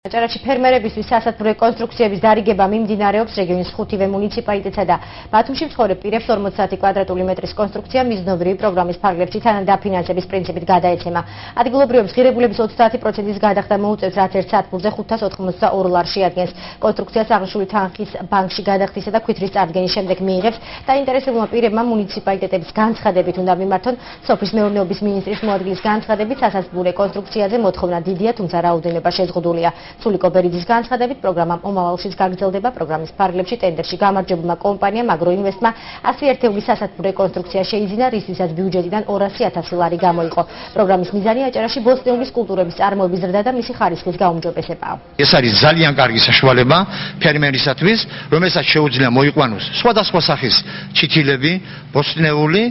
აჭარაში ფერმერებისთვის სასათბურე რეკონსტრუქციების დარიგება მიმდინარეობს რეგიონის 5-ვე მუნიციპალიტეტსა და ბათუმში მცხოვრებ პირებს 50 კვადრატული მეტრის კონსტრუქცია მიზნობრივი პროგრამის ფარგლებში თანადაფინანსების პრინციპით გადაეცემა. ადგილობრივების ღირებულების 30%-ის გადახდა მოუწევს, რაც ერთ სათბურზე 582 ლარს შეადგენს. კონსტრუქციას აღნიშნული თანხის ბანკში გადახდისა და ქვითრის წარდგენის შემდეგ მიიღებს დაინტერესებულმა პირებმა მუნიციპალიტეტების განცხადებით უნდა მიმართონ. სოფლის მეურნეობის მინისტრის მოადგილის განცხადებით სასათბურე კონსტრუქციაზე მოთხოვნა დიდია, თუმცა რაოდენობა შეზღუდულია. სულიკო ბერიძის განცხადებით პროგრამა მომავალშიც გაგრძელდება. პროგრამის ფარგლებში ტენდერში გამარჯვებულმა კომპანიამ აგროინვესტმა 100 ერთეული სასათბურე კონსტრუქცია შეიძინა, რისთვისაც ბიუჯეტიდან 200,000 ლარი გამოიყო. პროგრამის მიზანი აჭარაში ბოსტნეულის კულტურების წარმოების ზრდა და მისი ხარისხის გაუმჯობესებაა. ეს არის ძალიან კარგი საშუალება ფერმერისათვის, რომელსაც შეუძლია მოიყვანოს სხვადასხვა სახის ჩითილები, ბოსტნეული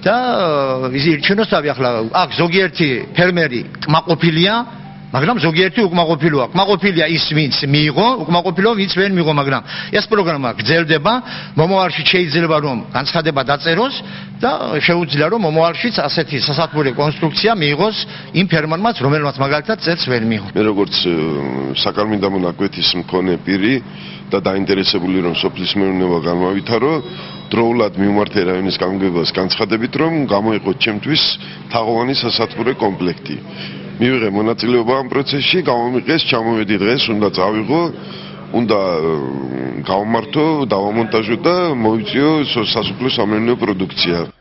და ირჩენოს თავი. ახლა აქ ზოგიერთი ფერმერი კმაყოფილია, მაგრამ ზოგიერთი უკმაყოფილოა. კმაყოფილია ის, ვინც მიიღო, უკმაყოფილოა, ვინც ვერ მიიღო, მაგრამ ეს პროგრამა გრძელდება. მომავალში შეიძლება რომ განცხადება დაწეროს და შეუძლია რომ მომავალშიც ასეთი სასათბურე კონსტრუქცია მიიღოს იმ ფერმერმაც, რომელმაც მაგალითად წელს ვერ მიიღო. მე როგორც საკარმიდამო ნაკვეთის მქონე პირი და დაინტერესებული რომ სოფლის მეურნეობა განმავითარო, დროულად მიმართე რაიონის გამგებლობას განცხადებით, რომ გამოიყოთ ჩემთვის თაღოვანი სასათბურე კომპლექტი. მივიღე მონაწილეობა ამ პროცესში, გამომიყეს, ჩამოვედი დღეს, უნდა წავიღო, უნდა გავმართო, დავამონტაჟო და მოვიწიო სასოფლო სამეურნეო პროდუქცია.